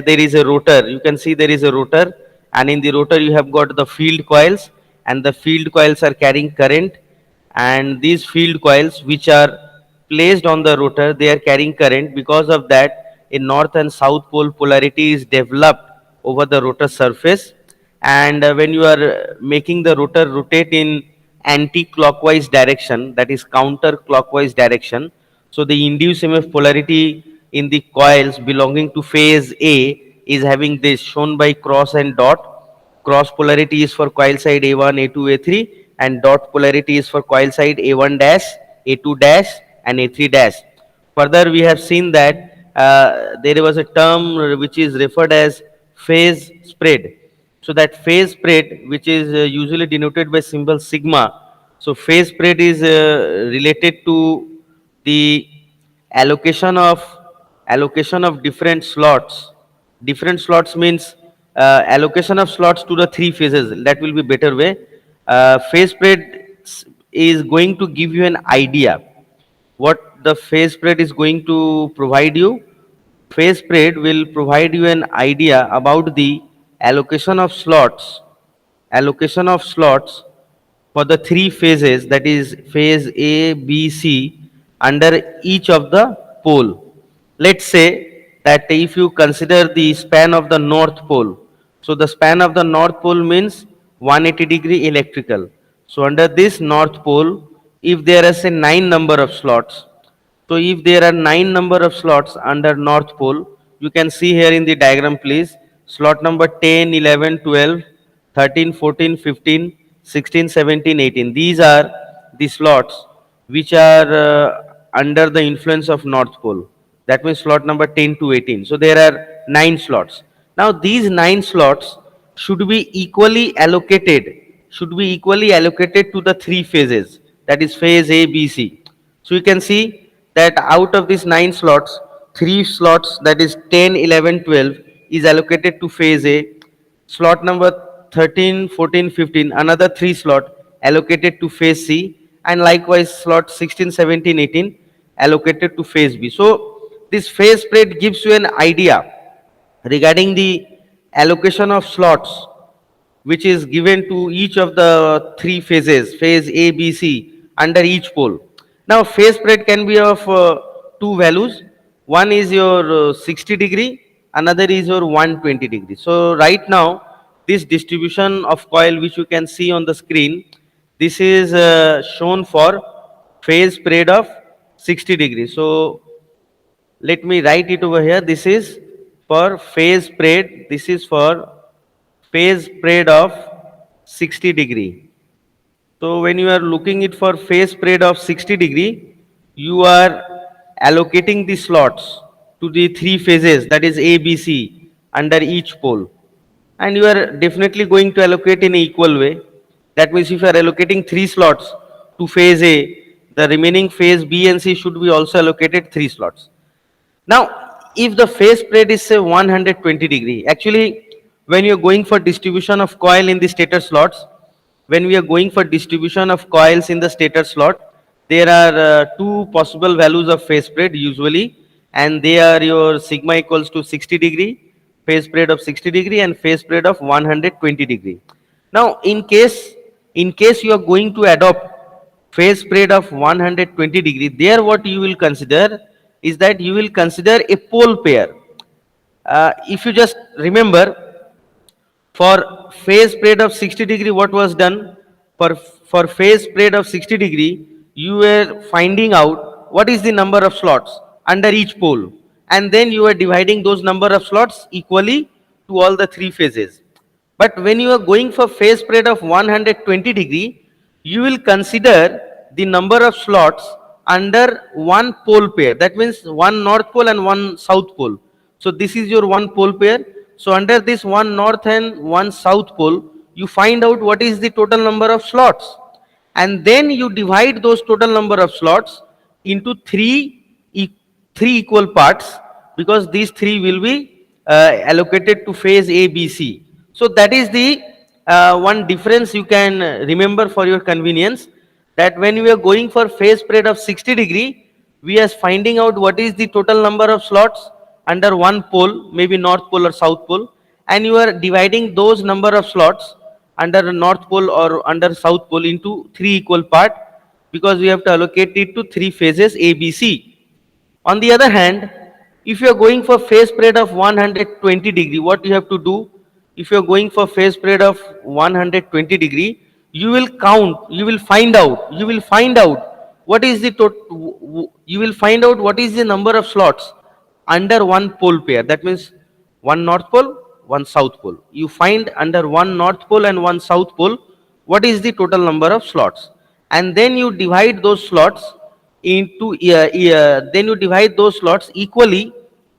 that there is a rotor. You can see there is a rotor, and in the rotor you have got the field coils, and the field coils are carrying current, and these field coils which are placed on the rotor, they are carrying current. Because of that, a north and south pole polarity is developed over the rotor surface. And when you are making the rotor rotate in anti-clockwise direction, that is counter-clockwise direction, so the induced EMF polarity in the coils belonging to phase A is having this shown by cross and dot. Cross polarity is for coil side A1, A2, A3, and dot polarity is for coil side A1 dash, A2 dash, and A3 dash. Further, we have seen that there was a term which is referred as phase spread. So that phase spread, which is usually denoted by symbol sigma, so phase spread is related to the allocation of different slots. Different slots means allocation of slots to the three phases. That will be better way. Phase spread is going to give you an idea what the phase spread is going to provide you. Phase spread will provide you an idea about the allocation of slots, allocation of slots for the three phases, that is phase A, B, C, under each of the pole. Let's say that if you consider the span of the north pole, so the span of the north pole means 180-degree electrical. So under this north pole, if there is a 9 number of slots, so if there are 9 number of slots under north pole, you can see here in the diagram please, slot number 10, 11, 12, 13, 14, 15, 16, 17, 18. These are the slots which are under the influence of north pole. That means slot number 10 to 18. So there are 9 slots. Now these 9 slots should be equally allocated, to the three phases, that is phase A, B, C. So you can see that out of these 9 slots, 3 slots, that is 10, 11, 12, is allocated to phase A. Slot number 13, 14, 15, another 3 slot allocated to phase C, and likewise slot 16, 17, 18 allocated to phase B. So this phase spread gives you an idea regarding the allocation of slots which is given to each of the three phases, phase A, B, C, under each pole. Now phase spread can be of two values. One is your 60-degree, another is your 120-degree. So right now this distribution of coil which you can see on the screen, this is shown for phase spread of 60 degrees. So let me write it over here. This is for phase spread, this is for phase spread of 60-degree. So when you are looking it for phase spread of 60-degree, you are allocating the slots to the three phases, that is A, B, C, under each pole. And you are definitely going to allocate in an equal way. That means if you are allocating 3 slots to phase A, the remaining phase B and C should be also allocated 3 slots. Now, if the phase spread is say 120-degree, actually when you are going for distribution of coil in the stator slots, when we are going for distribution of coils in the stator slot, there are two possible values of phase spread usually, and they are your sigma equals to 60-degree, phase spread of 60-degree, and phase spread of 120-degree. Now in case you are going to adopt phase spread of 120-degree, there what you will consider is that you will consider a pole pair. If you just remember, for phase spread of 60-degree, what was done? For phase spread of 60-degree, you were finding out what is the number of slots under each pole, and then you are dividing those number of slots equally to all the three phases. But when you are going for phase spread of 120-degree, you will consider the number of slots under one pole pair. That means one north pole and one south pole. So this is your one pole pair. So under this one north and one south pole, you find out what is the total number of slots, and then you divide those total number of slots into three equal parts, because these three will be allocated to phase A, B, C. So that is the one difference you can remember for your convenience, that when we are going for phase spread of 60-degree, we are finding out what is the total number of slots, under one pole, maybe north pole or south pole, and you are dividing those number of slots under north pole or under south pole into three equal part, because we have to allocate it to three phases A, B, C. On the other hand, if you are going for phase spread of 120 degree, what you have to do? If you are going for phase spread of 120 degree, you will find out what is the you will find out what is the number of slots under one pole pair. That means one north pole, one south pole. You find under one north pole and one south pole what is the total number of slots, and then you divide those slots into then you divide those slots equally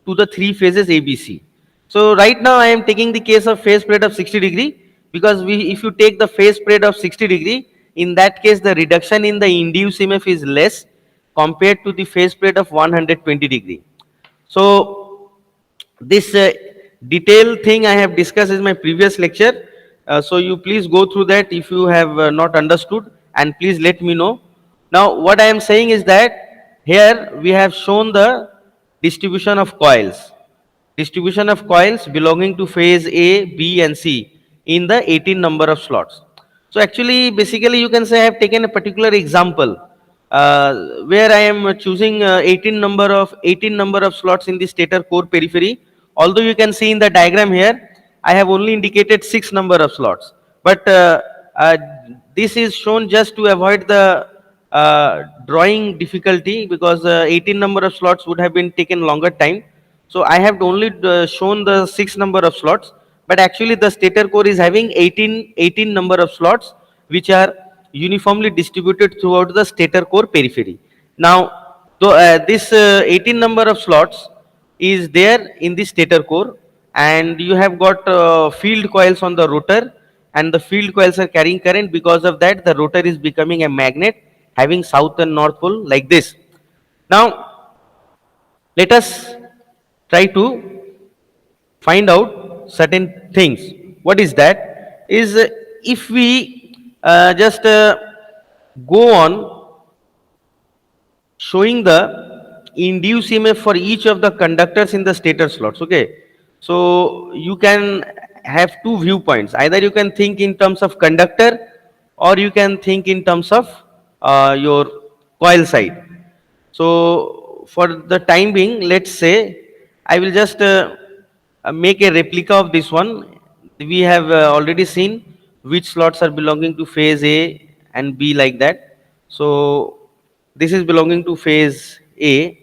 to the three phases ABC. So right now I am taking the case of phase spread of 60 degree, because if you take the phase spread of 60 degree, in that case the reduction in the induced EMF is less compared to the phase spread of 120 degree. So this detailed thing I have discussed in my previous lecture. So you please go through that if you have not understood, and please let me know. Now what I am saying is that here we have shown the distribution of coils. Distribution of coils belonging to phase A, B and C in the 18 number of slots. So actually basically you can say I have taken a particular example where I am choosing 18 number of slots in the stator core periphery. Although you can see in the diagram here, I have only indicated 6 number of slots, but this is shown just to avoid the drawing difficulty, because 18 number of slots would have been taken longer time. So I have only shown the 6 number of slots, but actually the stator core is having 18 number of slots which are uniformly distributed throughout the stator core periphery. Now, this 18 number of slots is there in the stator core, and you have got field coils on the rotor, and the field coils are carrying current. Because of that, the rotor is becoming a magnet having south and north pole like this. Now, let us try to find out certain things. What is that? Is if we just go on showing the induced EMF for each of the conductors in the stator slots. Okay, so you can have two viewpoints. Either you can think in terms of conductor, or you can think in terms of your coil side. So for the time being, let's say I will just make a replica of this one. We have already seen which slots are belonging to phase A and B like that. So this is belonging to phase A.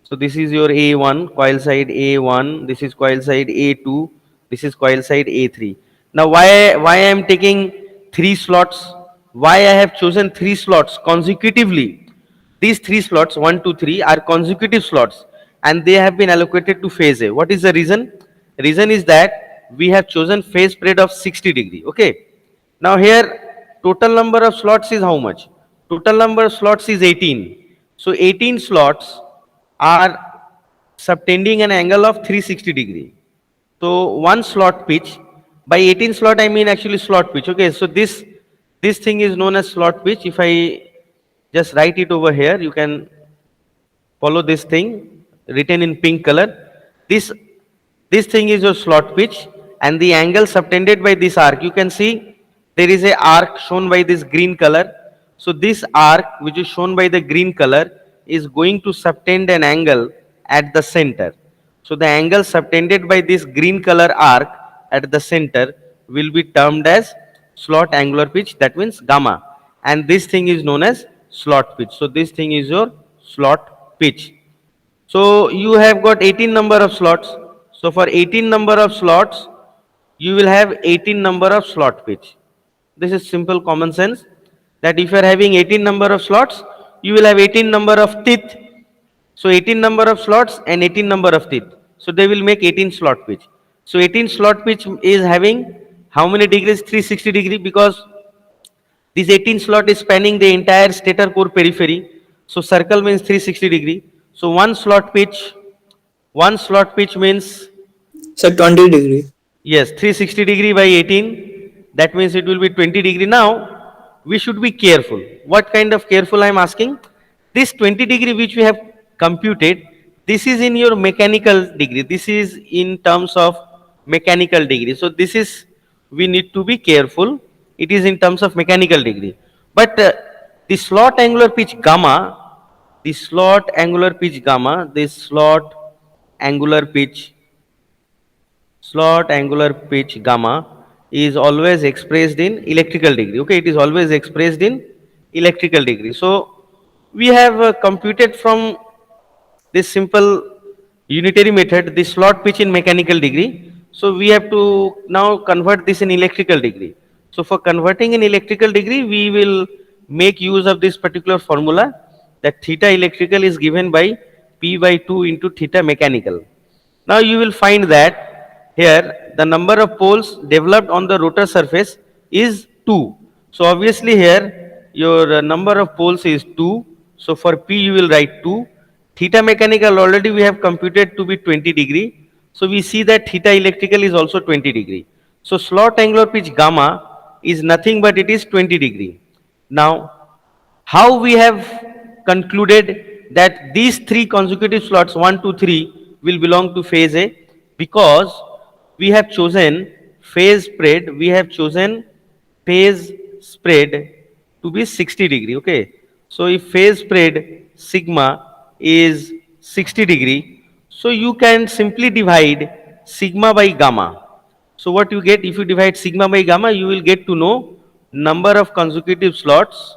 So this is your A1, coil side A1, this is coil side A2, this is coil side A3. Now why I am taking three slots? Why I have chosen three slots consecutively? These three slots, 1, 2, 3, are consecutive slots, and they have been allocated to phase A. What is the reason? Reason is that we have chosen phase spread of 60 degree. Okay. Now here total number of slots is how much? Total number of slots is 18. So 18 slots are subtending an angle of 360 degree. So one slot pitch, by 18 slot I mean actually slot pitch. Okay, so this thing is known as slot pitch. If I just write it over here, you can follow this thing written in pink color. This this thing is your slot pitch, and the angle subtended by this arc. You can see there is a arc shown by this green color. So this arc, which is shown by the green color, is going to subtend an angle at the center. So the angle subtended by this green color arc at the center will be termed as slot angular pitch. That means gamma, and this thing is known as slot pitch. So this thing is your slot pitch. So you have got 18 number of slots. So for 18 number of slots, you will have 18 number of slot pitch. This is simple common sense, that if you are having 18 number of slots, you will have 18 number of teeth. So 18 number of slots and 18 number of teeth. So they will make 18 slot pitch. So 18 slot pitch is having how many degrees? 360 degree, because this 18 slot is spanning the entire stator core periphery. So circle means 360 degree. So one slot pitch means, So 20 degree. yes, 360 degree by 18. That means it will be 20 degree. Now we should be careful. What kind of careful I am asking? This 20 degree which we have computed, This is in your mechanical degree. This is in terms of mechanical degree. So this is, we need to be careful. It is in terms of mechanical degree. But the slot angular pitch gamma, the slot angular pitch gamma, this angular pitch, slot angular pitch gamma is always expressed in electrical degree. Okay, it is always expressed in electrical degree. So we have computed from this simple unitary method, the slot pitch in mechanical degree. So we have to now convert this in electrical degree. So for converting in electrical degree, we will make use of this particular formula, that theta electrical is given by P by 2 into theta mechanical. Now you will find that here the number of poles developed on the rotor surface is 2. So obviously here your number of poles is 2. So for P you will write 2. Theta mechanical already we have computed to be 20 degree. So we see that theta electrical is also 20 degree. So slot angular pitch gamma is nothing but it is 20 degree. Now how we have concluded that these three consecutive slots 1 2 3 will belong to phase A? Because we have chosen phase spread, we have chosen phase spread to be 60 degree. Okay, so if phase spread sigma is 60 degree, so you can simply divide sigma by gamma. So what you get, if you divide sigma by gamma, you will get to know number of consecutive slots,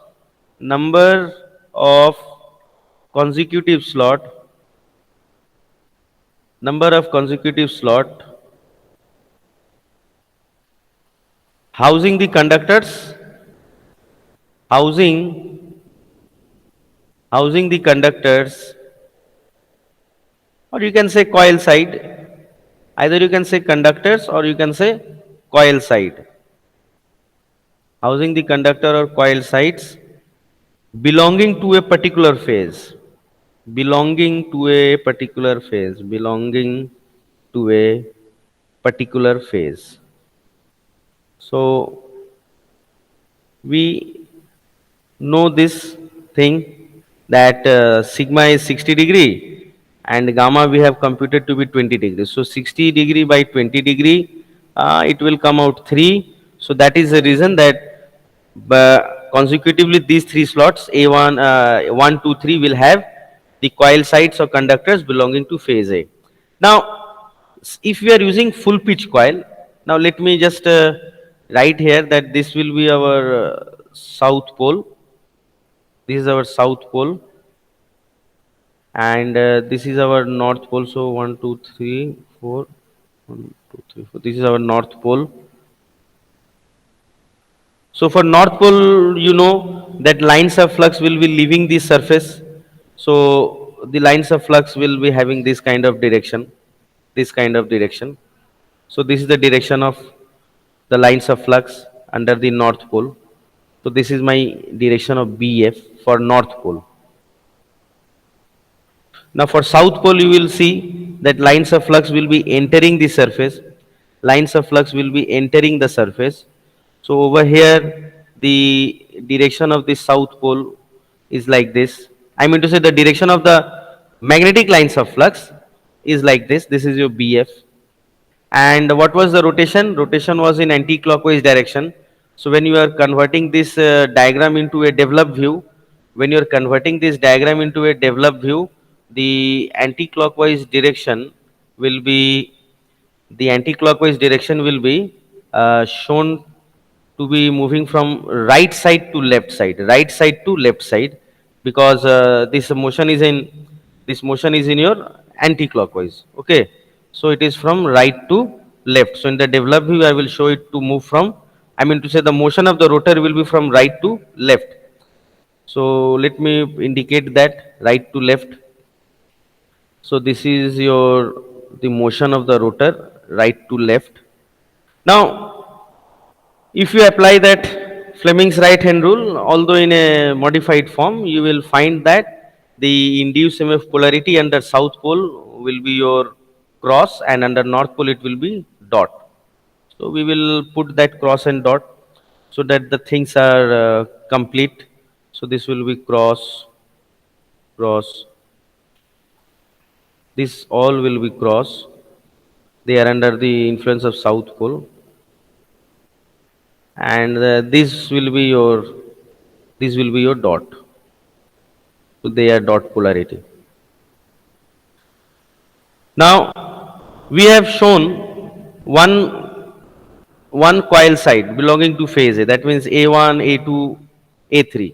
number of consecutive slot, number of consecutive slot housing the conductors, housing, housing the conductors, or you can say coil side. Either you can say conductors or you can say coil side. Housing the conductor or coil sides belonging to a particular phase. Belonging to a particular phase. Belonging to a particular phase. So we know this thing, that sigma is 60 degree and gamma we have computed to be 20 degrees. So 60 degree by 20 degree, it will come out 3. So that is the reason that consecutively these three slots A1, 1, 2, 3 will have the coil sides or conductors belonging to phase A. Now if we are using full pitch coil, now let me just write here that this will be our south pole. This is our south pole, and this is our north pole. So 1 2 3 4, 1 2 3 4, this is our north pole. So for north pole, you know that lines of flux will be leaving the surface. So the lines of flux will be having this kind of direction, this kind of direction. So this is the direction of the lines of flux under the north pole. So this is my direction of BF for north pole. Now for south pole, you will see that lines of flux will be entering the surface. Lines of flux will be entering the surface. So over here, the direction of the south pole is like this. I mean to say the direction of the magnetic lines of flux is like this. This is your BF. And what was the rotation? Rotation was in anti-clockwise direction. So when you are converting this diagram into a developed view, when you are converting this diagram into a developed view, the anti-clockwise direction will be, the anti-clockwise direction will be shown to be moving from right side to left side, right side to left side, because this motion is in your anti-clockwise. Okay, so it is from right to left. So in the developed view, I will show it to move from, I mean to say the motion of the rotor will be from right to left. So let me indicate that right to left. So this is your, the motion of the rotor right to left. Now if you apply that Fleming's right hand rule, although in a modified form, you will find that the induced EMF polarity under south pole will be your cross, and under north pole it will be dot. So we will put that cross and dot so that the things are complete. So this will be cross, cross, This all will be cross. They are under the influence of south pole, and this will be your dot. So they are dot polarity. Now we have shown one one coil side belonging to phase A. That means A1, A2, A3.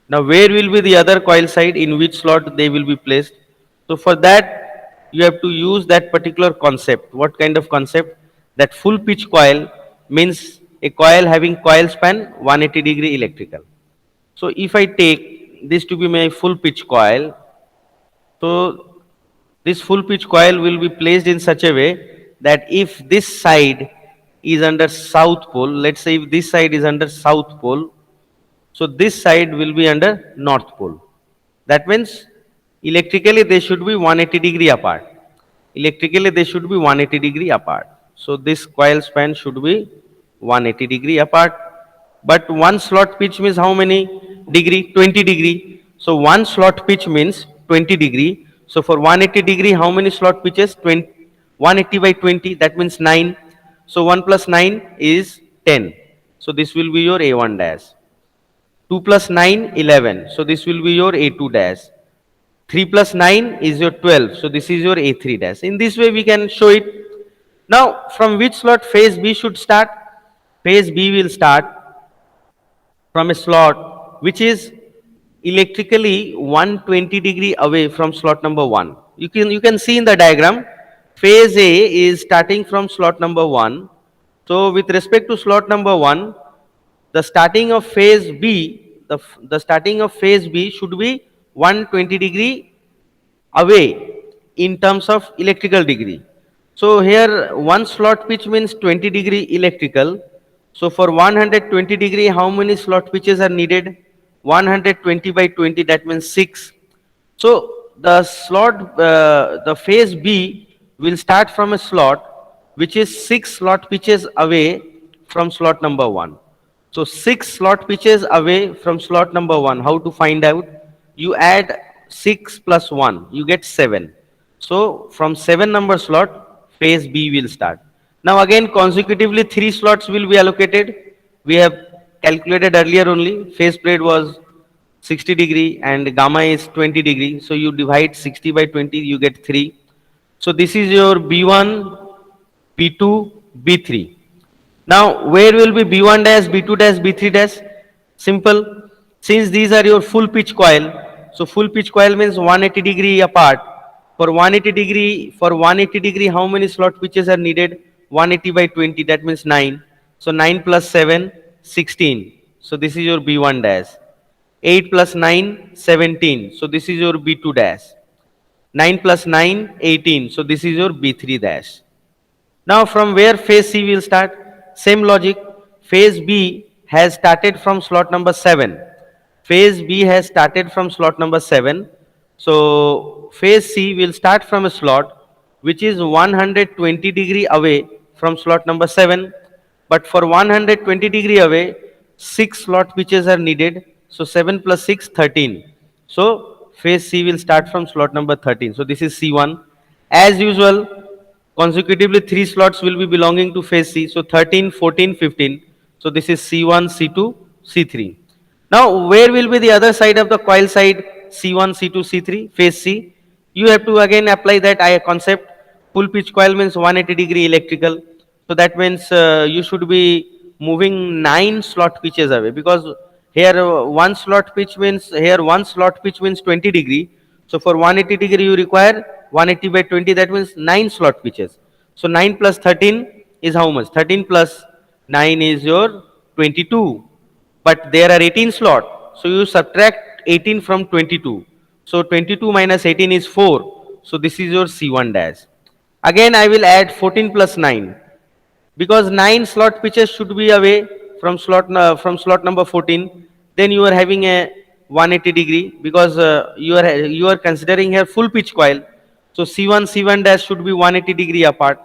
Now where will be the other coil side, in which slot they will be placed? So for that you have to use that particular concept. What kind of concept? That full pitch coil means a coil having coil span 180-degree electrical. So if I take this to be my full pitch coil, so this full pitch coil will be placed in such a way that if this side is under south pole, let's say if this side is under south pole, so this side will be under north pole. That means electrically they should be 180-degree apart. Electrically they should be 180-degree apart. So this coil span should be 180-degree apart. But one slot pitch means how many degree? 20-degree. So one slot pitch means 20-degree. So for 180-degree, how many slot pitches? 20, 180 by 20, that means 9. So 1 plus 9 is 10. So this will be your A1 dash. 2 plus 9, 11. So this will be your A2 dash. 3 plus 9 is your 12. So this is your A3 dash. In this way we can show it. Now from which slot phase B should start? Phase B will start from a slot which is electrically 120-degree away from slot number 1. You can see in the diagram, phase A is starting from slot number 1. So with respect to slot number 1, the starting of phase B, the starting of phase B should be 120-degree away in terms of electrical degree. So here one slot pitch means 20-degree electrical. So for 120-degree, how many slot pitches are needed? 120 by 20, that means 6. So the phase B will start from a slot which is 6 slot pitches away from slot number 1. So 6 slot pitches away from slot number 1. How to find out? You add 6 plus 1, you get 7. So from 7 number slot, phase B will start. Now again consecutively 3 slots will be allocated. We have calculated earlier only. Phase spread was 60-degree and gamma is 20-degree. So you divide 60 by 20, you get 3. So this is your B1, B2, B3. Now, where will be B1 dash, B2 dash, B3 dash? Simple. Since these are your full pitch coil, so full pitch coil means 180-degree apart. For 180-degree, how many slot pitches are needed? 180 by 20, that means 9. So 9 plus 7, 16. So this is your B1 dash. 8 plus 9, 17. So this is your B2 dash. 9 plus 9, 18. So this is your B3 dash. Now from where phase C will start? Same logic. Phase B has started from slot number 7. Phase B has started from slot number 7. So phase C will start from a slot which is 120-degree away from slot number 7. But for 120-degree away, 6 slot pitches are needed. So 7 plus 6, 13. So phase C will start from slot number 13. So this is C1. As usual, consecutively 3 slots will be belonging to phase C. So 13, 14, 15. So this is C1, C2, C3. Now where will be the other side of the coil side? C1, C2, C3, phase C. You have to again apply that I concept. Full pitch coil means 180-degree electrical. So that means you should be moving 9 slot pitches away, because here one slot pitch means 20-degree. So for 180-degree you require 180 by 20, that means 9 slot pitches. So 9 plus 13 is how much? 13 plus 9 is your 22. But there are 18 slot. So you subtract 18 from 22. So 22 minus 18 is 4. So this is your C1 dash. Again I will add 14 plus 9, because 9 slot pitches should be away from slot number 14. Then you are having a 180-degree, because you are considering here full pitch coil. So C1 dash should be 180-degree apart.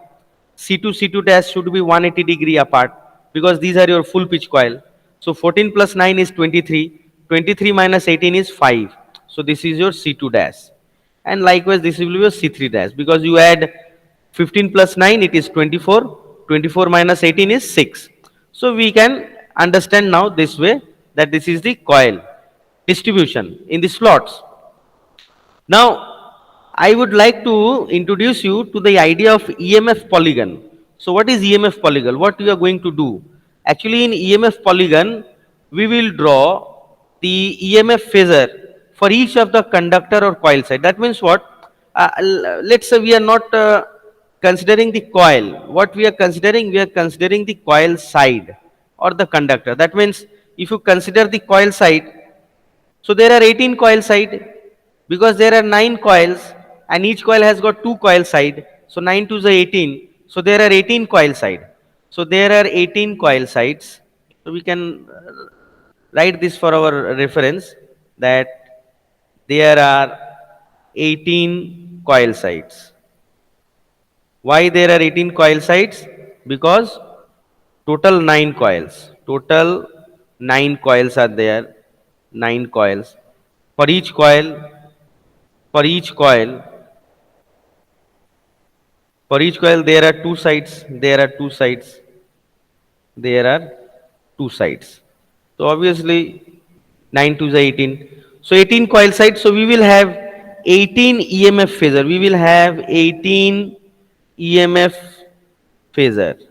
C2 dash should be 180-degree apart, because these are your full pitch coil. So 14 plus 9 is 23. 23 minus 18 is 5. So this is your C2 dash. and likewise this will be your C3 dash, because you add 15 plus 9, it is 24, 24 minus 18 is 6. So we can understand now this way, that this is the coil distribution in the slots. Now, I would like to introduce you to the idea of EMF polygon. So, what is EMF polygon? What we are going to do? Actually, in EMF polygon, we will draw the EMF phasor for each of the conductor or coil side. That means what? Let's say we are not considering the coil. What we are considering? We are considering the coil side or the conductor. That means if you consider the coil side, so there are 18 coil side, because there are 9 coils and each coil has got 2 coil side. So 9 to the 18. So there are 18 coil side. So there are 18 coil sides. So we can write this for our reference, that there are 18 coil sides. Why there are 18 coil sides? Because total 9 coils. Total 9 coils are there. 9 coils. For each coil, for each coil, for each coil there are two sides. There are two sides. There are two sides. So obviously 9 to the 18. So 18 coil sides. So we will have 18 EMF phasor. We will have 18 EMF phasor.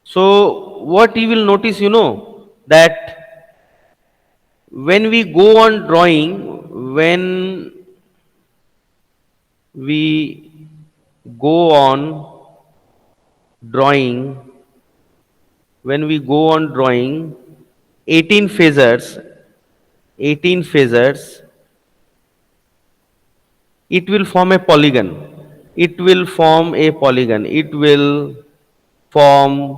So what you will notice, that when we go on drawing, when we go on drawing, when we go on drawing 18 phasors, 18 phasors, it will form a polygon. It will form a polygon. It will form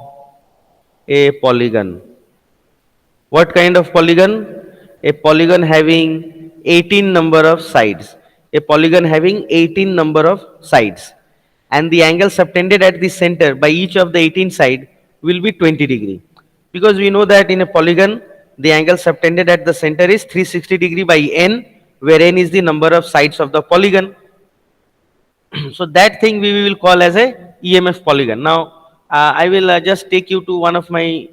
a polygon. What kind of polygon? A polygon having 18 number of sides. A polygon having 18 number of sides. And the angle subtended at the center by each of the 18 side will be 20 degree. Because we know that in a polygon, the angle subtended at the center is 360 degree by n, where n is the number of sides of the polygon. So that thing we will call as a EMF polygon. Now I will just take you to one of my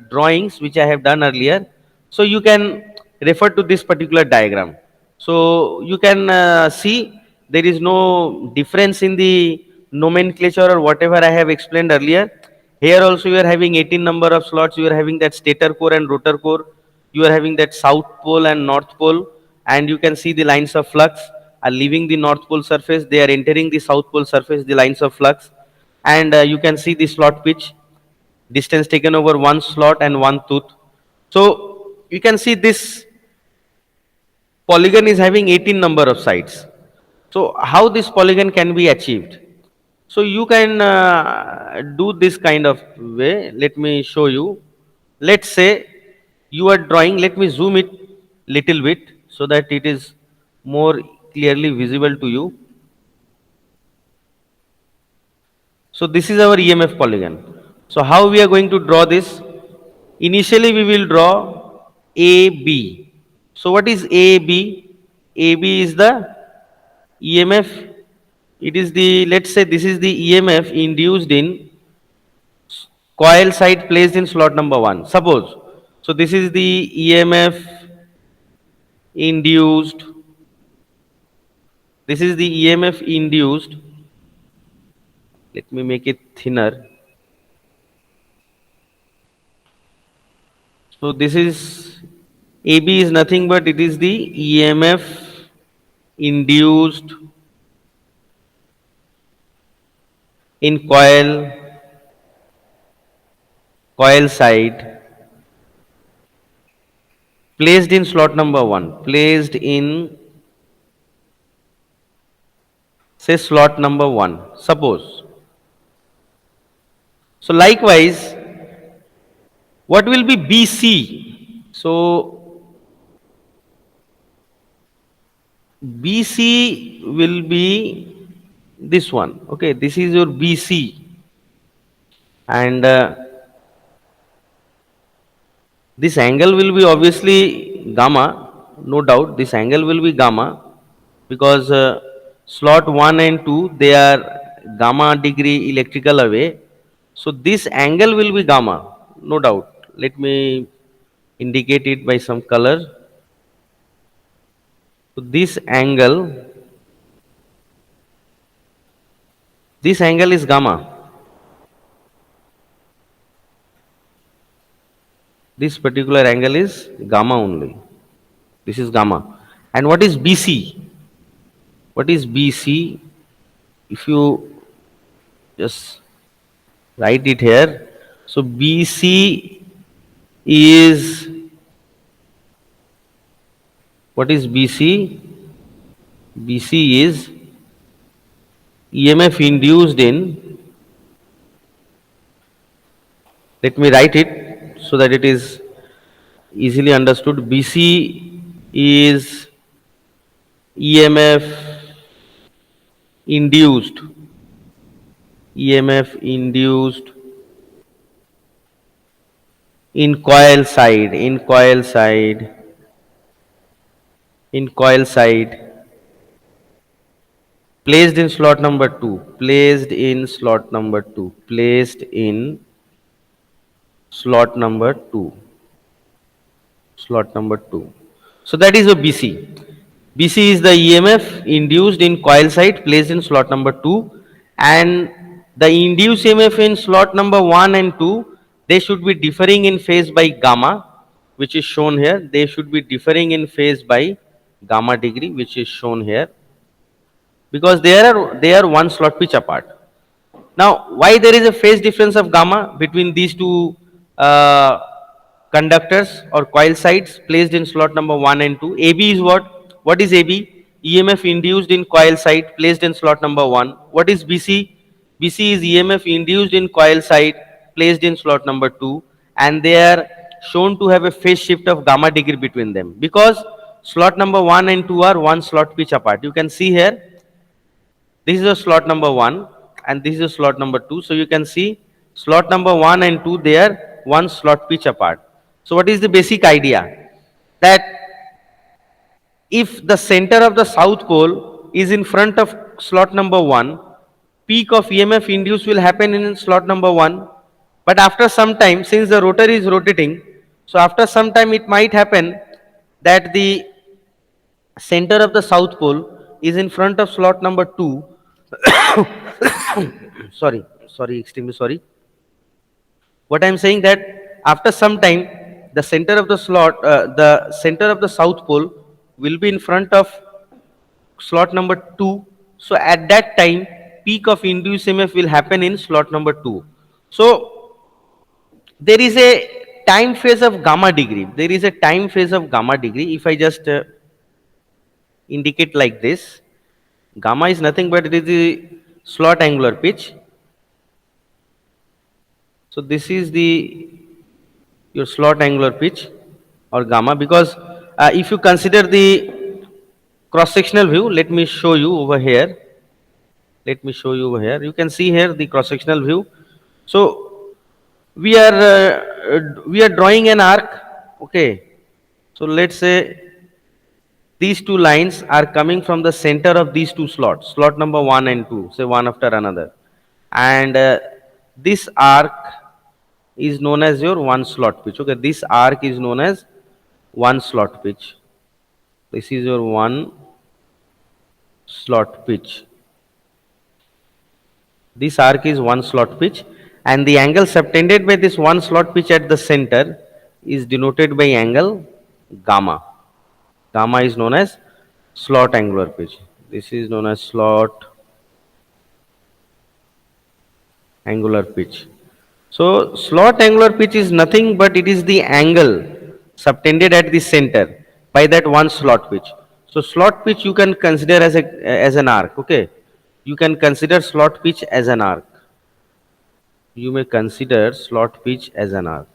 drawings which I have done earlier. So you can refer to this particular diagram. So you can see there is no difference in the nomenclature or whatever I have explained earlier. Here also you are having 18 number of slots. You are having that stator core and rotor core. You are having that south pole and north pole, and you can see the lines of flux are leaving the north pole surface. They are entering the south pole surface, the lines of flux, and you can see the slot pitch, distance taken over one slot and one tooth. So you can see this polygon is having 18 number of sides. So how this polygon can be achieved? So you can do this kind of way. Let me show you. Let's say you are drawing. Let me zoom it little bit so that it is more clearly visible to you. So this is our EMF polygon. So how we are going to draw this? Initially we will draw AB. So what is AB? AB is the EMF. It is the, let's say this is the EMF induced in coil side placed in slot number 1. Suppose. So this is the EMF induced. This is the EMF induced. Let me make it thinner. So this is AB is nothing but it is the EMF induced in coil side placed in slot number 1, placed in say slot number 1, suppose. So likewise, what will be BC? So BC will be this one. Okay, this is your BC, and this angle will be obviously gamma, no doubt. This angle will be gamma. because slot 1 and 2 they are gamma degree electrical away, so this angle will be gamma, no doubt. Let me indicate it by some color. So this angle is gamma. This particular angle is gamma only. This is gamma. And what is BC? What is BC? If you just write it here, so BC is, what is BC? BC is EMF induced in, let me write it so that it is easily understood. BC is EMF induced, EMF induced in coil side, placed in slot number 2, placed in slot number 2, slot number 2. So that is a BC. BC is the EMF induced in coil side placed in slot number 2, and the induced EMF in slot number 1 and 2, they should be differing in phase by gamma, which is shown here. They should be differing in phase by gamma degree, which is shown here, because they are one slot pitch apart. Now, why there is a phase difference of gamma between these two uh, conductors or coil sides placed in slot number 1 and 2? AB is what? What is AB? EMF induced in coil side placed in slot number 1. What is BC? BC is EMF induced in coil side placed in slot number 2, and they are shown to have a phase shift of gamma degree between them, because slot number 1 and 2 are one slot pitch apart. You can see here, this is a slot number 1 and this is a slot number 2. So you can see slot number 1 and 2, they are one slot pitch apart. So what is the basic idea? That if the center of the south pole is in front of slot number 1, peak of EMF induced will happen in slot number 1. But after some time, since the rotor is rotating, so after some time it might happen that the center of the south pole is in front of slot number 2. Sorry, extremely sorry. What I am saying, that after some time the center of the south pole will be in front of slot number 2. So at that time, peak of induced EMF will happen in slot number 2. So there is a time phase of gamma degree. If I just indicate like this, gamma is nothing but it is the slot angular pitch. So this is the your slot angular pitch or gamma, because if you consider the cross sectional view, let me show you over here. You can see here the cross sectional view. So we are drawing an arc. Okay. So let's say these two lines are coming from the center of these two slots, slot number 1 and 2, say one after another, and this arc is known as your one slot pitch. Okay, this arc is known as one slot pitch. This is your one slot pitch. This arc is one slot pitch, and the angle subtended by this one slot pitch at the center is denoted by angle gamma. Gamma is known as slot angular pitch. This is known as slot angular pitch. So slot angular pitch is nothing but it is the angle subtended at the center by that one slot pitch. So slot pitch you can consider as an arc. Okay, you can consider slot pitch as an arc. You may consider slot pitch as an arc.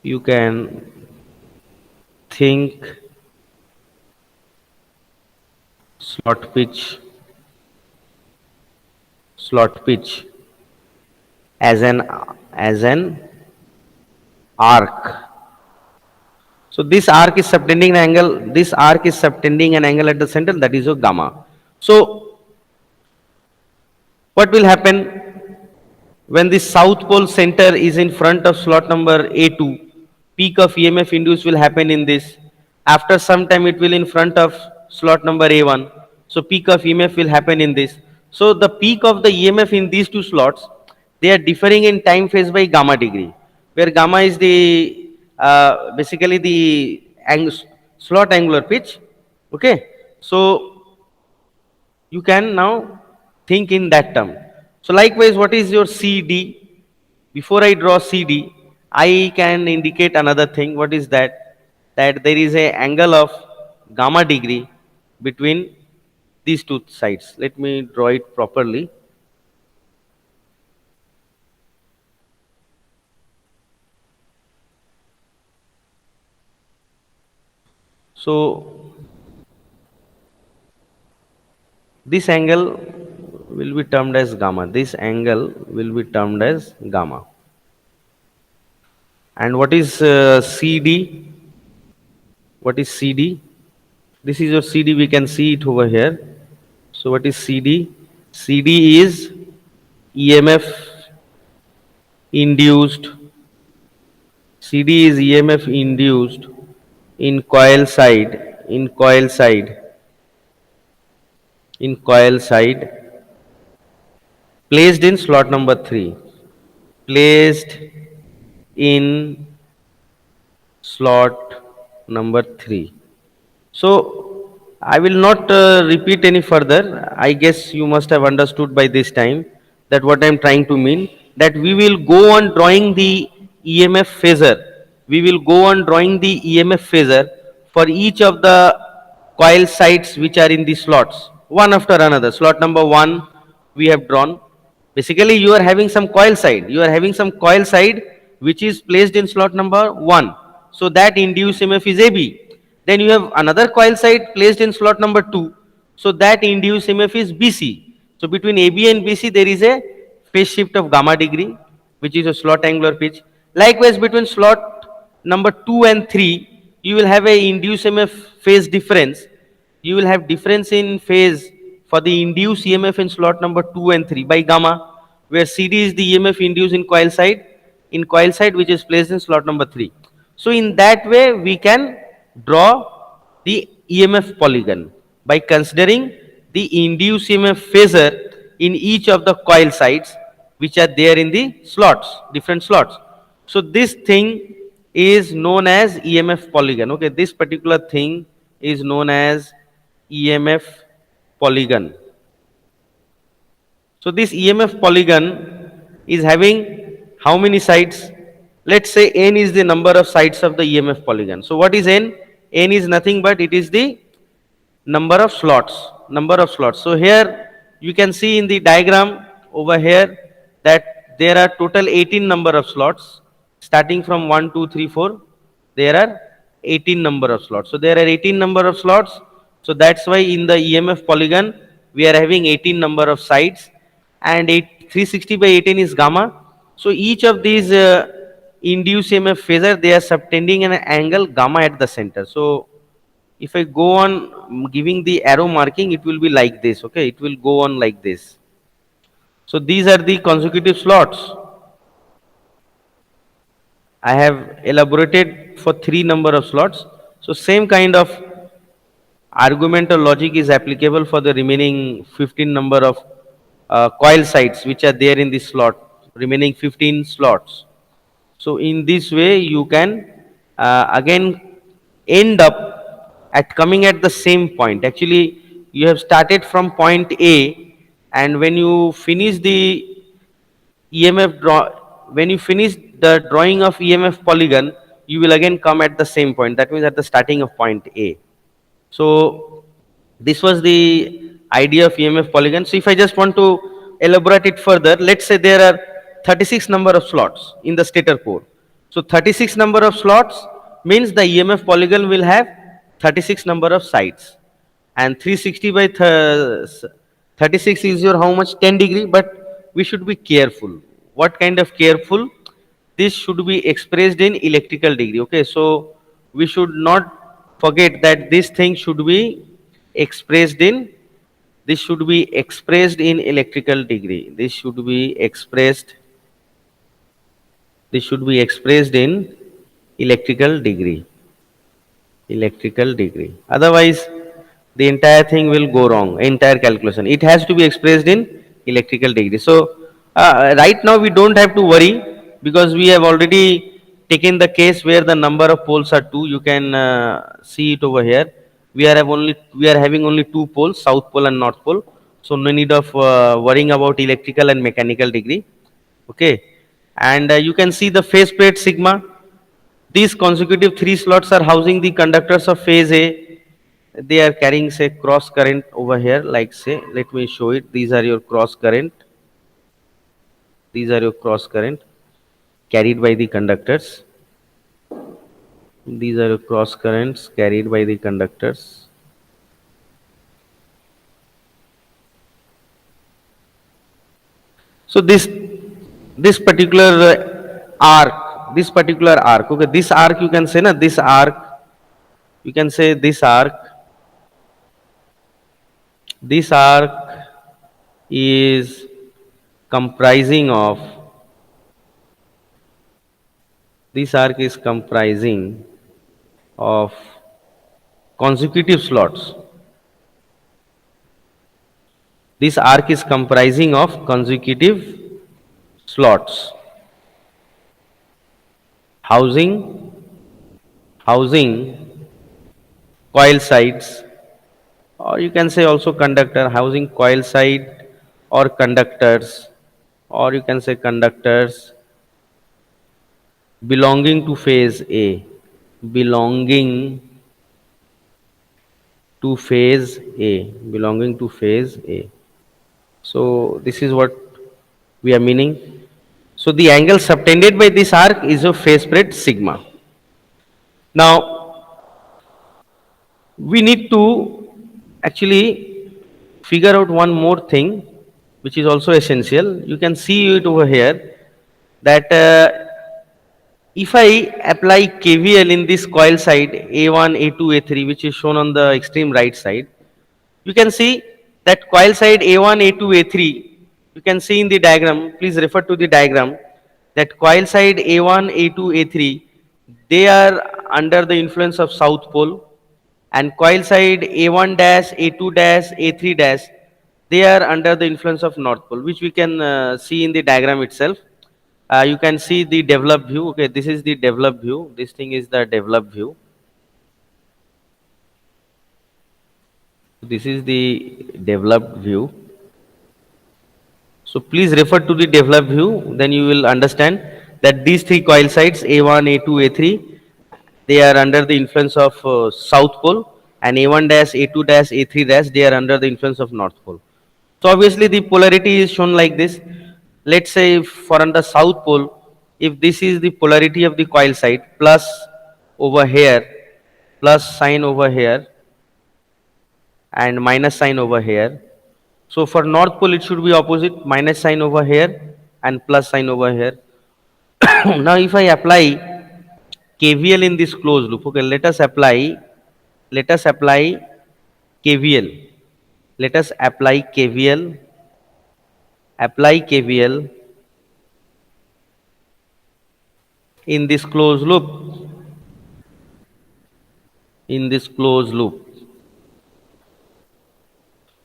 You can think slot pitch as an arc. So this arc is subtending an angle, this arc is subtending an angle at the center, that is your gamma. So what will happen when the south pole center is in front of slot number A2? Peak of EMF induced will happen in this. After some time it will in front of slot number A1. So peak of EMF will happen in this. So the peak of the EMF in these two slots, they are differing in time phase by gamma degree, where gamma is the basically the slot angular pitch. Okay, so you can now think in that term. So likewise, what is your CD? Before I draw CD, I can indicate another thing. What is that? That there is a angle of gamma degree between these two sides. Let me draw it properly. So this angle will be termed as gamma. This angle will be termed as gamma. And what is CD? What is CD? This is your CD. We can see it over here. So what is CD? CD is EMF induced. CD is EMF induced in coil side, in coil side, placed in slot number 3, placed in slot number 3. So I will not repeat any further. I guess you must have understood by this time that what I am trying to mean, that we will go on drawing the EMF phasor. We will go on drawing the EMF phasor for each of the coil sites which are in the slots, one after another. Slot number 1 we have drawn. Basically, you are having some coil side. You are having some coil side which is placed in slot number 1. So that induced EMF is AB. Then you have another coil side placed in slot number 2. So that induced EMF is BC. So between AB and BC there is a phase shift of gamma degree, which is a slot angular pitch. Likewise, between slot number 2 and 3, you will have a induced EMF phase difference. You will have difference in phase for the induced EMF in slot number 2 and 3 by gamma, where CD is the EMF induced in coil side which is placed in slot number 3. So in that way we can draw the EMF polygon by considering the induced EMF phasor in each of the coil sides which are there in the slots, different slots. So this thing is known as EMF polygon. Okay, this particular thing is known as EMF polygon. So this EMF polygon is having how many sides? Let's say n is the number of sides of the EMF polygon. So what is n? N is nothing but it is the number of slots. So here you can see in the diagram over here that there are total 18 number of slots, starting from 1 2 3 4. There are 18 number of slots. So there are 18 number of slots. So that's why in the EMF polygon we are having 18 number of sides, and 360 by 18 is gamma. So each of these induced EMF phasor, they are subtending an angle gamma at the center. So if I go on giving the arrow marking, it will be like this. Okay, it will go on like this. So these are the consecutive slots. I have elaborated for 3 number of slots. So same kind of argument or logic is applicable for the remaining 15 number of coil sites which are there in this slot, remaining 15 slots. So in this way you can again end up at coming at the same point. Actually you have started from point A, and when you finish the EMF draw, when you finish the drawing of EMF polygon, you will again come at the same point. That means at the starting of point A. So this was the idea of EMF polygon. So if I just want to elaborate it further, let's say there are 36 number of slots in the stator core. So 36 number of slots means the EMF polygon will have 36 number of sides, and 360 by 36 is your how much? 10 degree. But we should be careful. What kind of careful? This should be expressed in electrical degree. Okay, so we should not forget that this thing should be expressed in, this should be expressed in electrical degree. This should be expressed in electrical degree. Otherwise, the entire thing will go wrong. Entire calculation. It has to be expressed in electrical degree. So right now we don't have to worry because we have already taken the case where the number of poles are two. You can see it over here. We are having only two poles, south pole and north pole. So no need of worrying about electrical and mechanical degree. Okay, and you can see the phase plate sigma. These consecutive three slots are housing the conductors of phase A. They are carrying say cross current over here, like say, let me show it. These are your cross current. These are your cross current carried by the conductors. These are your cross currents carried by the conductors. So this particular arc, okay, this arc you can say na, this arc, you can say this arc is comprising of, this arc is comprising of consecutive slots. This arc is comprising of consecutive slots housing housing coil sides, or you can say also conductor, housing coil side or conductors, or you can say conductors belonging to phase A, belonging to phase A, belonging to phase A. So this is what we are meaning. So the angle subtended by this arc is of phase spread sigma. Now we need to actually figure out one more thing which is also essential. You can see it over here that if I apply KVL in this coil side A1, A2, A3, which is shown on the extreme right side, you can see that coil side A1, A2, A3, you can see in the diagram, please refer to the diagram, that coil side A1, A2, A3, they are under the influence of south pole, and coil side A1 dash, A2 dash, A3 dash, they are under the influence of north pole, which we can see in the diagram itself. You can see the developed view. Okay, this is the developed view. This thing is the developed view. This is the developed view. So please refer to the developed view. Then you will understand that these three coil sides A1, A2, A3, they are under the influence of south pole, and A1 dash, A2 dash, A3 dash, they are under the influence of north pole. So obviously the polarity is shown like this. Let's say for on the south pole, if this is the polarity of the coil side, plus over here, plus sign over here, and minus sign over here. So for north pole it should be opposite, minus sign over here and plus sign over here. Now if I apply KVL in this closed loop, okay, let us apply KVL. Let us apply KVL in this closed loop, in this closed loop.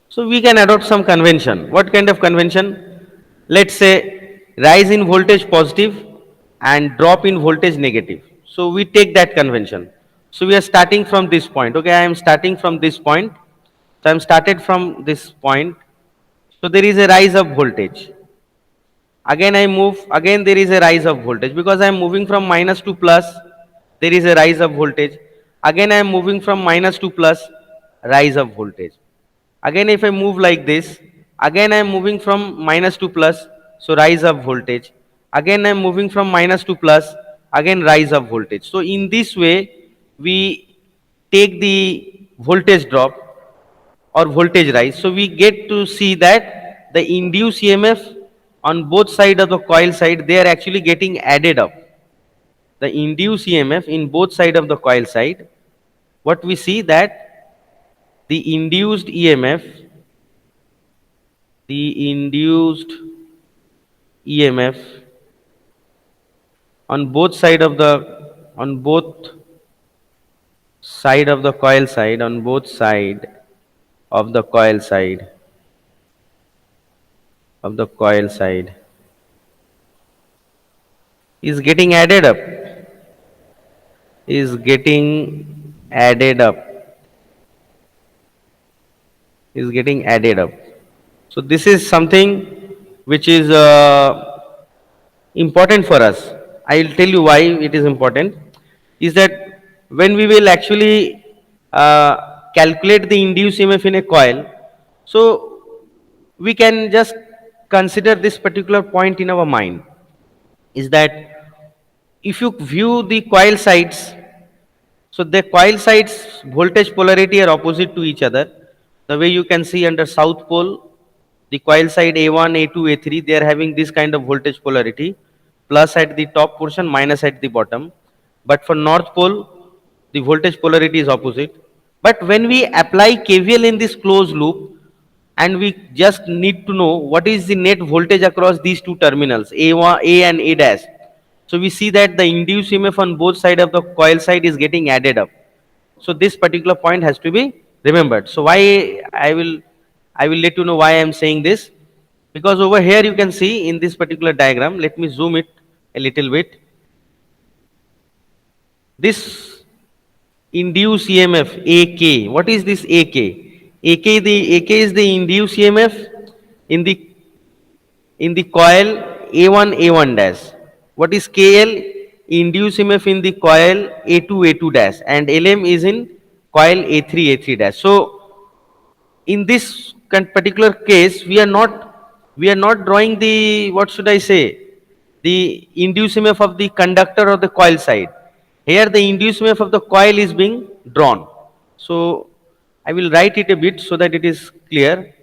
So we can adopt some convention. What kind of convention? Let's say rise in voltage positive and drop in voltage negative. So we take that convention. So we are starting from this point. Okay, I am starting from this point. So I am started from this point. So there is a rise of voltage. Again I move, again there is a rise of voltage because I am moving from minus to plus, there is a rise of voltage. Again I am moving from minus to plus, rise of voltage. Again if I move like this, again I am moving from minus to plus, so rise of voltage. Again I am moving from minus to plus, again rise of voltage. So in this way we take the voltage drop or voltage rise. So we get to see that the induced EMF on both sides of the coil side, they are actually getting added up. the induced EMF in both side of the coil side, what we see that the induced EMF, the induced EMF on both side of the, on both side of the coil side, on both side of the coil side, of the coil side is getting added up, is getting added up, is getting added up. So this is something which is important for us. I'll tell you why it is important. Is that when we will actually calculate the induced EMF in a coil, so we can just consider this particular point in our mind. Is that if you view the coil sides, so the coil sides voltage polarity are opposite to each other. The way you can see under south pole, the coil side A1, A2, A3, they are having this kind of voltage polarity, plus at the top portion, minus at the bottom. But for north pole, the voltage polarity is opposite. But when we apply KVL in this closed loop, and we just need to know what is the net voltage across these two terminals, A1, A and A dash. So we see that the induced EMF on both side of the coil side is getting added up. So this particular point has to be remembered. So why I will let you know why I am saying this, because over here you can see in this particular diagram. Let me zoom it a little bit. This induced EMF AK. What is this AK? AK is the induced EMF in the coil A1 A1 dash. What is KL? Induced EMF in the coil A2 A2 dash, and LM is in coil A3 A3 dash. So in this particular case, we are not drawing the, what should I say, the induced EMF of the conductor or the coil side. Here the induced EMF of the coil is being drawn. So I will write it a bit so that it is clear.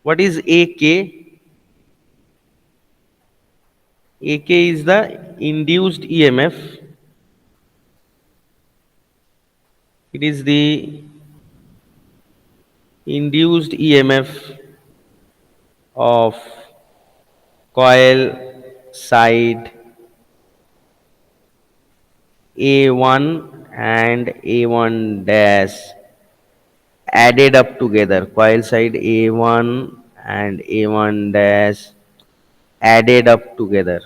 What is AK? AK is the induced EMF. It is the induced EMF of coil side A1 and A1 dash added up together. Coil side A1 and A1 dash added up together.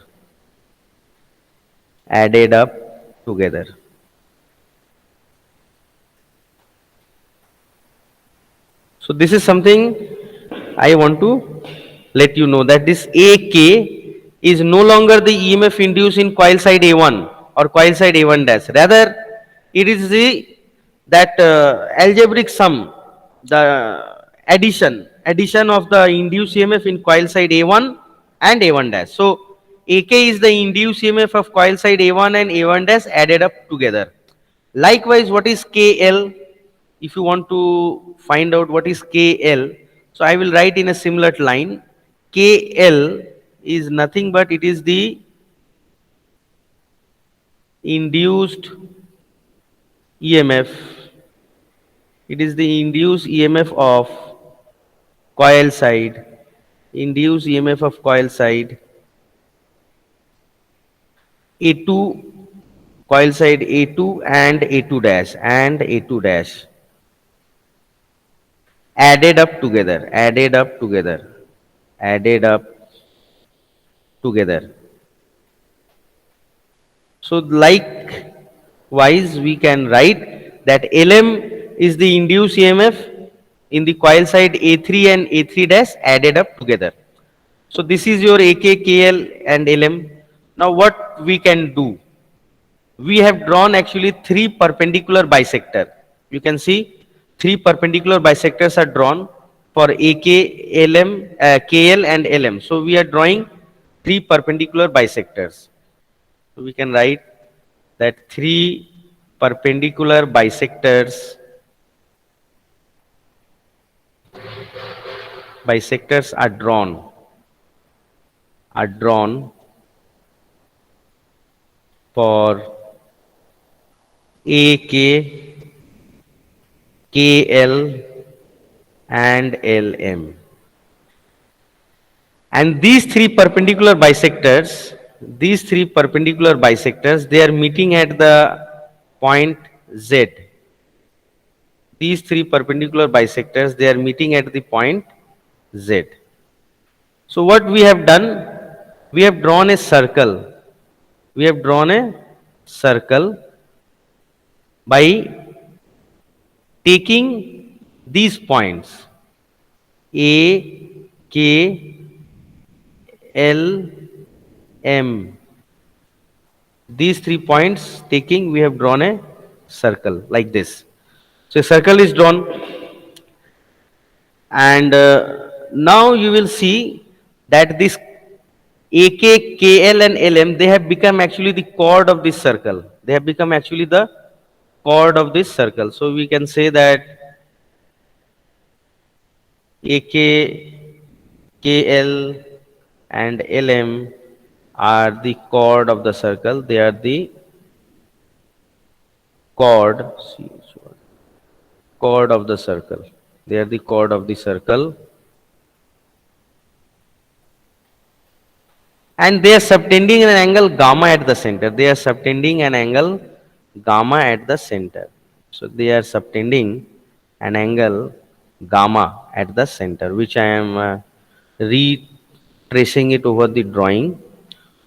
Added up together. So this is something I want to let you know, that this AK is no longer the EMF induced in coil side A1 or coil side A1 dash. Rather, it is the that algebraic sum, the addition of the induced EMF in coil side A1 and A1 dash. So AK is the induced EMF of coil side A1 and A1 dash added up together. Likewise, what is KL? If you want to find out what is KL, so I will write in a similar line. KL is nothing but it is the induced EMF. It is the induced EMF of coil side. Induced EMF of coil side A2, coil side A2 and A2 dash and A2 dash added up together, added up together, added up together. So likewise we can write that Lm is the induced EMF in the coil side A3 and A3 dash added up together. So this is your AK, KL and Lm. Now what we can do? We have drawn actually three perpendicular bisector. You can see three perpendicular bisectors are drawn for AK, LM, KL and LM. So we are drawing three perpendicular bisectors. So we can write that three perpendicular bisectors are drawn for AK, KL and LM. And these three perpendicular bisectors, they are meeting at the point Z. These three perpendicular bisectors, they are meeting at the point Z. So what we have done, we have drawn a circle. We have drawn a circle by taking these points A, K, L, M. These 3 points taking, we have drawn a circle like this. So a circle is drawn, and now you will see that this AK, KL and LM, they have become actually the chord of this circle. They have become actually the chord of this circle. So we can say that AK, KL and LM are the chord of the circle. They are the chord, chord of the circle. They are the chord of the circle, and they are subtending an angle gamma at the center. They are subtending an angle gamma at the center. So they are subtending an angle gamma at the center, which I am retracing it over the drawing.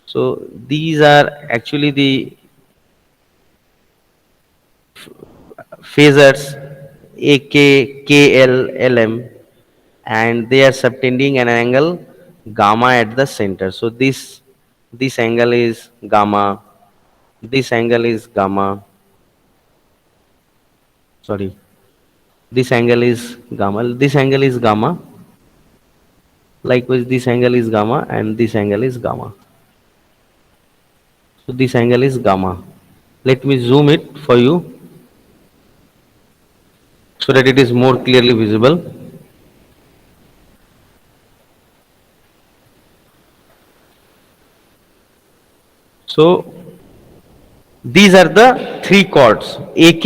So these are actually the phasors AK, KL, LM, and they are subtending an angle gamma at the center. So this angle is gamma, this angle is gamma, sorry, this angle is gamma, this angle is gamma, likewise this angle is gamma and this angle is gamma. So this angle is gamma. Let me zoom it for you so that it is more clearly visible. So these are the three chords AK,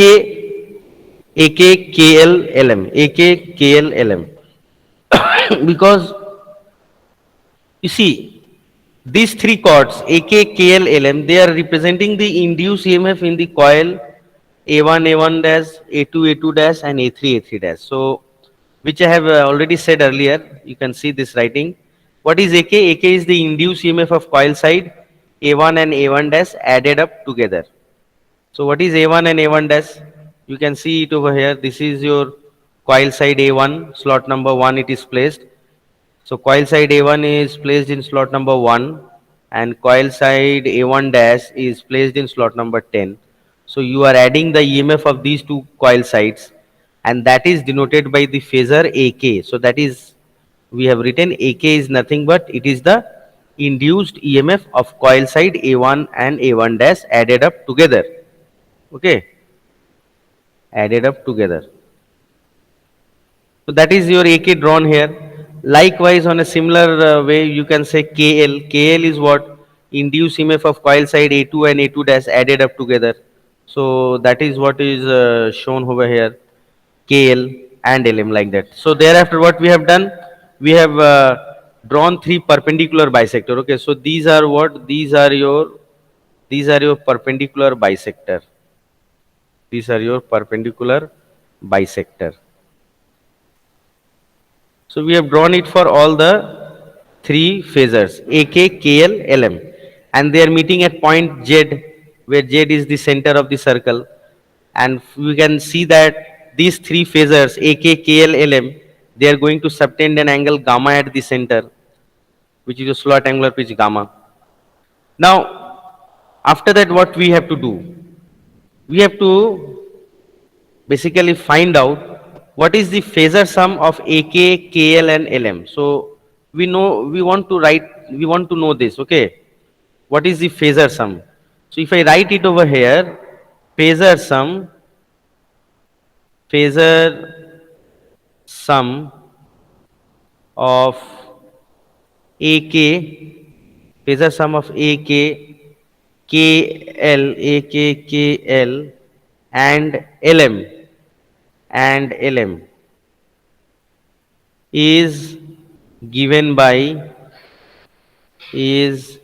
KL, LM, AK, KL, LM. Because you see, these three chords AK, KL, LM, they are representing the induced EMF in the coil A1, A1 dash, A2, A2 dash, and A3, A3 dash. So, which I have already said earlier, you can see this writing. What is AK? AK is the induced EMF of coil side A1 and A1 dash added up together. So what is A1 and A1 dash? You can see it over here. This is your coil side A1, slot number 1 it is placed. So coil side A1 is placed in slot number 1 and coil side A1 dash is placed in slot number 10. So you are adding the EMF of these two coil sides, and that is denoted by the phasor AK. So that is, we have written AK is nothing but it is the induced EMF of coil side A1 and A1 dash added up together. Okay, added up together. So that is your AK drawn here. Likewise, on a similar way, you can say KL. KL is what? Induced EMF of coil side A2 and A2 dash added up together. So that is what is shown over here. KL and LM like that. So thereafter, what we have done? We have drawn three perpendicular bisector. Okay, so these are what? These are your perpendicular bisector. These are your perpendicular bisector. So we have drawn it for all the three phasors AK, KL, LM, and they are meeting at point Z, where Z is the center of the circle, and we can see that these three phasors AK, KL, LM, they are going to subtend an angle gamma at the center, which is a slot angular pitch gamma. Now, after that, what we have to do? We have to basically find out what is the phasor sum of AK, KL and LM. So we want to know this, okay? What is the phasor sum? So if I write it over here, phasor sum, phasor sum of AK, phasor sum of AK, KL, AKKL and LM is given by is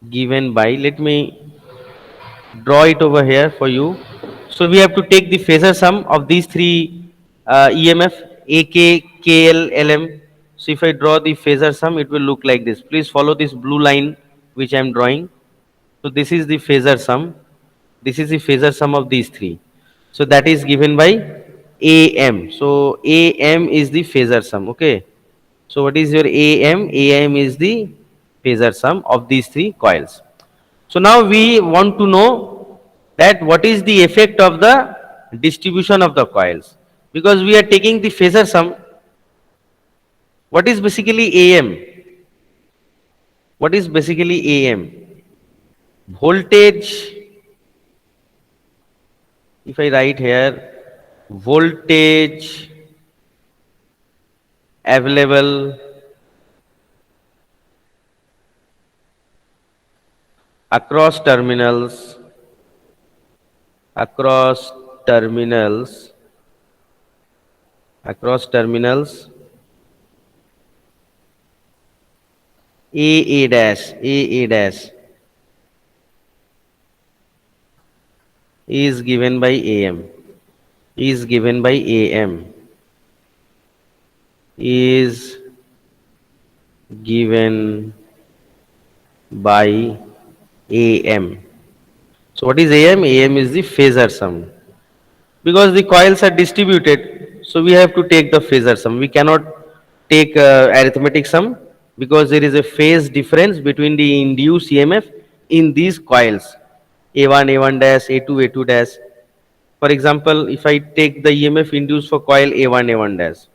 given by, let me draw it over here for you. So we have to take the phasor sum of these three EMF AK, KL, LM. So if I draw the phasor sum, it will look like this. Please follow this blue line which I am drawing. So this is the phasor sum. This is the phasor sum of these three. So that is given by AM. So AM is the phasor sum. Okay. So what is your AM? AM is the phasor sum of these three coils. So now we want to know that what is the effect of the distribution of the coils, because we are taking the phasor sum. What is basically AM? What is basically AM? Voltage, if I write here, voltage available across terminals, across terminals, across terminals A dash, A dash is given by AM, is given by AM, is given by AM. So what is AM? AM is the phasor sum. Because the coils are distributed, so we have to take the phasor sum. We cannot take arithmetic sum, because there is a phase difference between the induced EMF in these coils A1, A1 dash, A2, A2 dash. For example, if I take the EMF induced for coil A1, A1 dash,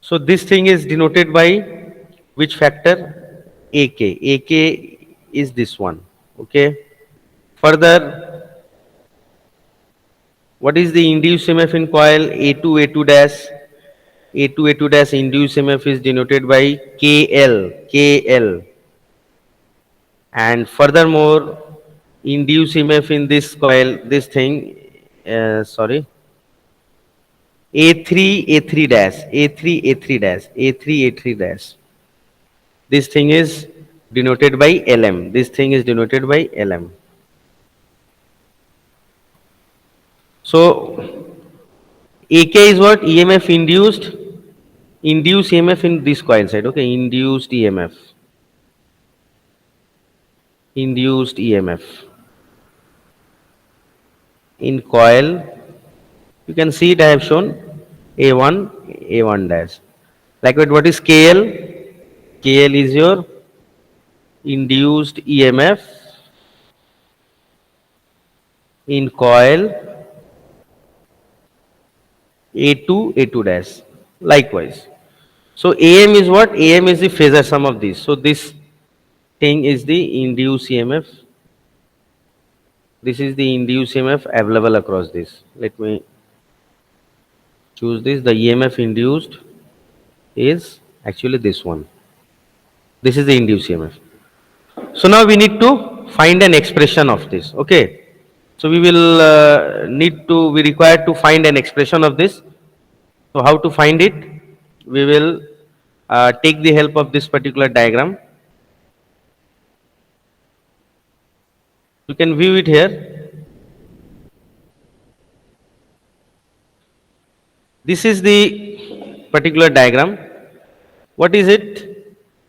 so this thing is denoted by which factor? AK. AK is this one. Okay. Further, what is the induced EMF in coil A2, A2 dash? A2, A2 dash induced EMF is denoted by KL, KL. And furthermore, induced EMF in this coil, this thing, sorry, A3, A3 dash, A3, A3 dash, A3, A3 dash. This thing is denoted by LM. This thing is denoted by LM. So AK is what? EMF induced, induced EMF in this coil side. Okay, induced EMF, induced EMF in coil. You can see it. I have shown A1, A1 dash. Likewise, what is KL? KL is your induced EMF in coil A2, A2 dash. Likewise. So AM is what? AM is the phasor sum of these. So this thing is the induced EMF. This is the induced EMF available across this. Let me choose this. The EMF induced is actually this one. This is the induced EMF. So now we need to find an expression of this. Okay. So we will we require to find an expression of this. So how to find it? We will take the help of this particular diagram. You can view it here. This is the particular diagram. What is it?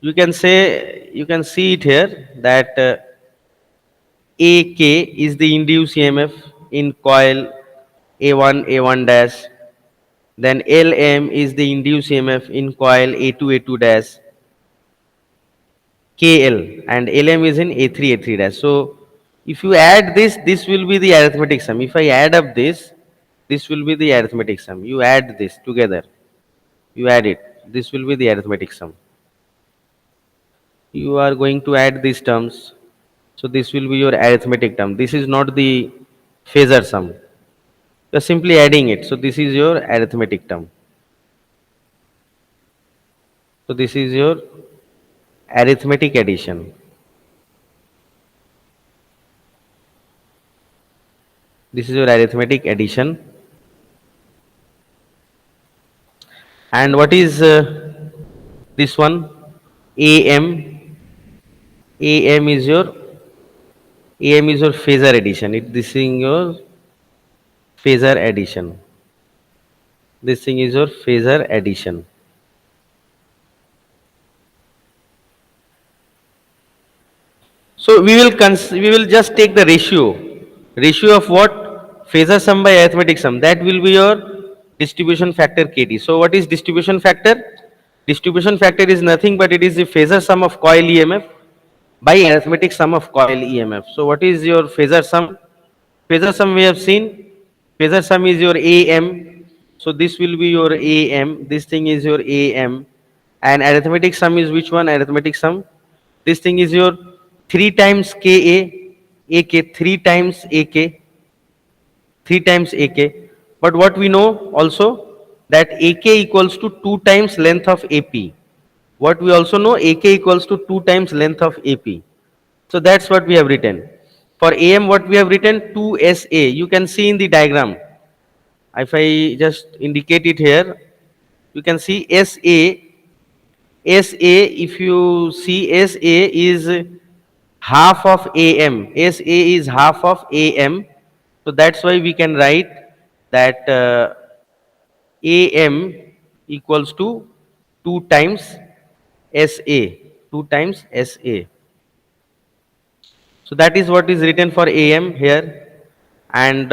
You can say, you can see it here that AK is the induced EMF in coil A1, A1 dash. Then LM is the induced EMF in coil A2, A2 dash. KL and LM is in A3, A3 dash. So if you add this, this will be the arithmetic sum. If I add up this will be the arithmetic sum. You add this together. You add it. This will be the arithmetic sum. You are going to add these terms. So this will be your arithmetic term. This is not the phasor sum. You are simply adding it. So this is your arithmetic term. So this is your arithmetic addition. This is your arithmetic addition. And what is this one? AM. AM is your AM is your phasor addition. This is your phasor addition. This thing is your phasor addition. So we will just take the ratio of what? Phasor sum by arithmetic sum. That will be your distribution factor KD. So what is distribution factor? Distribution factor is nothing but it is the phasor sum of coil EMF by arithmetic sum of coil EMF. So what is your phasor sum? Phasor sum we have seen. Phasor sum is your AM. So this will be your AM. This thing is your AM. And arithmetic sum is which one? Arithmetic sum. This thing is your 3 times KA, AK, 3 times AK, 3 times AK. But what we know also that AK equals to 2 times length of AP. What we also know AK equals to 2 times length of AP. So that's what we have written. For AM what we have written 2SA. You can see in the diagram. If I just indicate it here, you can see SA, if you see SA is half of AM. SA is half of AM. So that's why we can write that AM equals to 2 times SA. 2 times SA. So that is what is written for AM here. And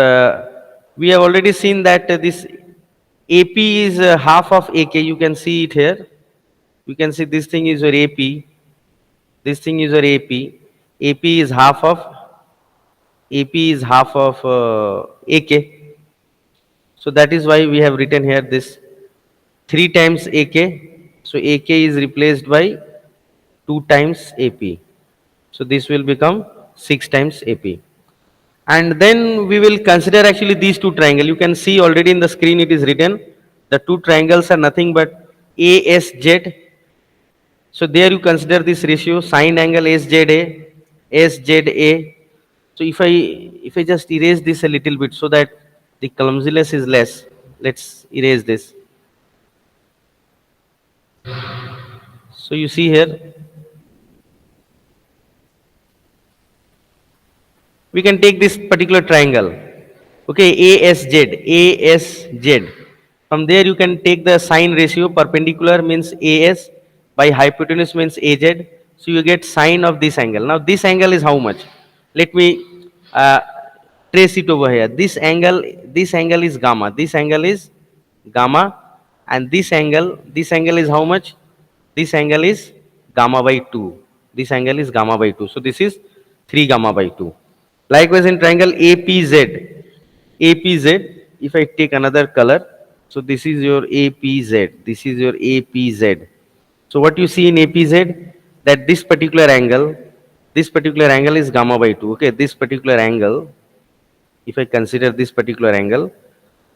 we have already seen that this AP is half of AK. You can see it here. You can see this thing is your AP. This thing is your AP. AP is half of AK. So that is why we have written here this 3 times AK. So AK is replaced by 2 times AP. So this will become 6 times AP. And then we will consider actually these two triangles. You can see already in the screen it is written. The two triangles are nothing but ASZ. So there you consider this ratio sine angle SZA, SZA. So if I just erase this a little bit so that the clumsiness is less, let's erase this. So you see here, we can take this particular triangle. Okay, ASZ. From there you can take the sine ratio. Perpendicular means AS, by hypotenuse means AZ. So you get sine of this angle. Now this angle is how much? Let me trace it over here. This angle is gamma. This angle is gamma, and this angle is how much? This angle is gamma by 2. This angle is gamma by 2. So this is 3 gamma by 2. Likewise in triangle APZ, if I take another color, so this is your APZ, this is your APZ. So what you see in APZ, that this particular angle is gamma by 2. Okay, this particular angle, if I consider this particular angle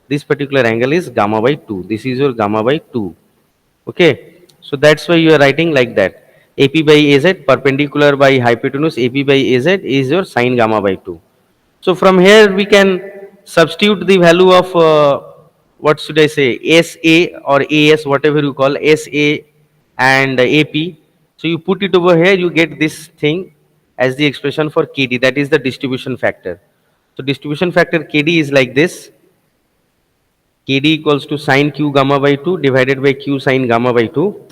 is gamma by 2. This is your gamma by 2. Okay, so that's why you are writing like that. AP by AZ, perpendicular by hypotenuse, AP by AZ is your sine gamma by 2. So from here we can substitute the value of what should I say, SA or AS, whatever you call SA and AP. So you put it over here, you get this thing as the expression for KD, that is the distribution factor. So distribution factor KD is like this. KD equals to sine Q gamma by 2 divided by Q sine gamma by 2.